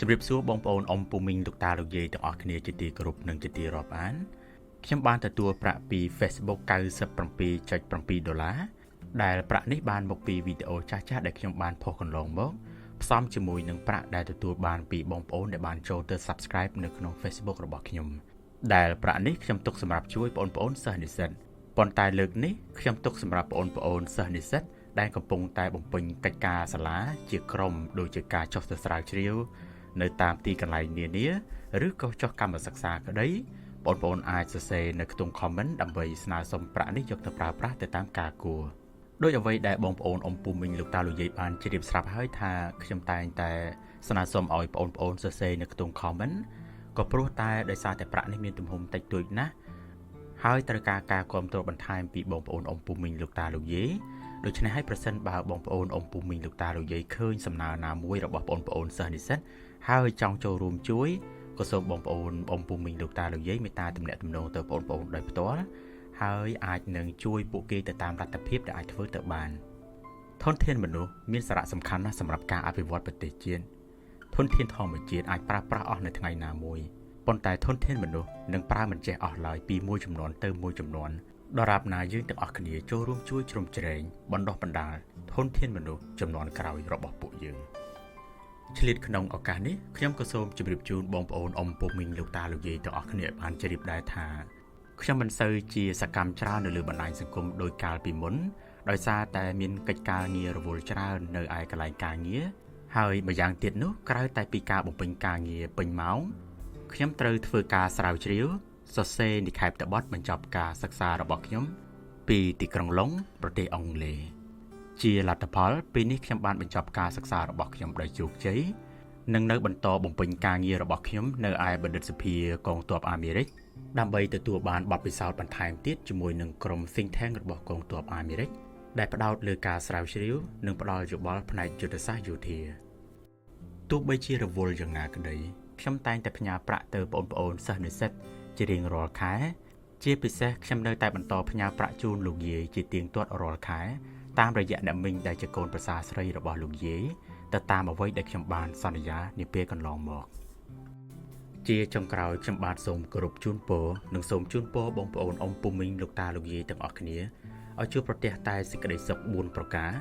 ជម្រាបសួរបងប្អូនអ៊ំពូមីងលោកតាលោកយាយទាំងអស់គ្នាជាទីគោរពនិងជាទីរាប់អានខ្ញុំបានទទួលប្រាក់ពី Facebook $97.7 ដែលប្រាក់នេះបានមកពីវីដេអូចាស់ៗដែលខ្ញុំបានផុសកន្លងមកផ្សំជាមួយនឹងប្រាក់ដែលទទួលបានពីបងប្អូនដែលបានចូលទៅ Subscribe នៅក្នុង Facebook របស់ខ្ញុំដែលប្រាក់នេះខ្ញុំទុកសម្រាប់ជួយបងប្អូនសិស្សនិស្សិតប៉ុន្តែលើកនេះខ្ញុំទុកសម្រាប់បងប្អូនសិស្សនិស្សិតដែលកំពុងតែបំពេញកិច្ចការសាលាជាក្រុមដូចជាការចុះទៅស្រាវជ្រាវនៅតាមទីកន្លែងនានាឬក៏ចុះកម្មសិក្សាក្តីបងប្អូនអាចសរសេរនៅក្នុង comment ដើម្បីស្នើសុំប្រាក់នេះយកទៅប្រើប្រាស់ទៅតាមការគួរដោយអ្វីដែលបងប្អូនអ៊ំពូមីងលោកតាលោកយាយបានជ្រាបស្រាប់ហើយថាខ្ញុំតែងតែស្នើសុំឲ្យបងប្អូនសរសេរនៅក្នុង comment ក៏ព្រោះតែដោយសារតែប្រាក់នេះមានទំហំតិចតួចណាស់ហើយត្រូវការការគាំទ្របន្ថែមពីបងប្អូនអ៊ំពូមីងលោកតាលោកយាយដូច្នេះហើយប្រសិនបើបងប្អូនអ៊ំពូមីងលោកតាលោកយាយឃើញសំណើណាមួយរបស់បងប្អូនសិស្សនិស្សិតហើយចង់ចូលរួមជួយក៏សូមបងប្អូនអ៊ំពូមីងលោកតាលោកយាយមេត្តាទំនាក់ទំនងទៅបងប្អូនដោយផ្ទាល់ហើយអាចនឹងជួយពួកគេទៅតាមលទ្ធភាពដែលអាចធ្វើទៅបានធនធានមនុស្សមានសារៈសំខាន់ណាស់សម្រាប់ការអភិវឌ្ឍប្រទេសជាតិធនធានធម្មជាតិអាចប្រើប្រាស់អស់នៅថ្ងៃណាមួយប៉ុន្តែធនធានមនុស្សនឹងប្រើមិនចេះអស់ឡើយពីមួយចំនួនទៅមួយចំនួនដរាបណាយើងទាំងអស់គ្នាចូលរួមជួយជ្រោមជ្រែងបណ្ដុះបណ្ដាលធនធានមនុស្សចំនួនក្រោយរបស់ពួកយើងឆ្លៀតក្នុងឱកាសនេះខ្ញុំក៏សូមជម្រាបជូនបងប្អូនអ៊ំពូមីងលោកតាលោកយាយទាំងអស់គ្នាបានជ្រាបដែរថាខ្ញុំមិនសូវជាសកម្មច្រើននៅលើបណ្ដាញសង្គមដោយកាលពីមុនដោយសារតែមានកិច្ចការងាររវល់ច្រើននៅឯកន្លែងការងារហើយម្យ៉ាងទៀតនោះក្រៅតែពីការបំពេញការងារពេញម៉ោងខ្ញុំត្រូវធ្វើការស្រាវជ្រាវសរសេរនិក្ខេបបទបញ្ចប់ការសិក្សារបស់ខ្ញុំពីទីក្រុងឡុងប្រទេសអង់គ្លេសជាលទ្ធផលពេលនេះខ្ញុំបានបញ្ចប់ការសិក្សារបស់ខ្ញុំដោយជោគជ័យនិងនៅបន្តបំពេញការងាររបស់ខ្ញុំនៅឯបណ្ឌិតសភាកងទ័ពអាមេរិកដើម្បីទទួលបានបទពិសោធន៍បន្ថែមទៀតជាមួយនឹងក្រុម Think Tank របស់កងទ័ពអាមេរិកដែលផ្ដោតលើការស្រាវជ្រាវនិងផ្ដល់យោបល់ផ្នែកយុទ្ធសាស្ត្រយោធាទោះបីជារវល់យ៉ាងណាក្តីខ្ញុំតែងតែផ្ញើប្រាក់ទៅបងប្អូនសិស្សនិស្សិតជារៀងរាល់ខែជាពិសេសខ្ញុំនៅតែបន្តផ្ញើប្រាក់ជូនលោកយាយជាទៀងទាត់រាល់ខែតាមរយៈអ្នកមីងដែលជាកូនប្រសារស្រីរបស់លោកយាយទៅតាមអ្វីដែលខ្ញុំបានសន្យានាពេលកន្លងមកជាចុងក្រោយខ្ញុំបាទសូមគោរពជូនពរនិងសូមជូនពរបងប្អូនអ៊ំពូមីងលោកតាលោកយាយទាំងអស់គ្នាឲ្យជួបប្រទះតែសេចក្តីសុខ4ប្រការ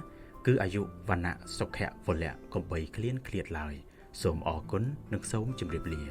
គឺអាយុវណ្ណៈសុខៈពលៈកុំបីឃ្លានឃ្លាតឡើយសូមអរគុណនិងសូមជម្រាបលា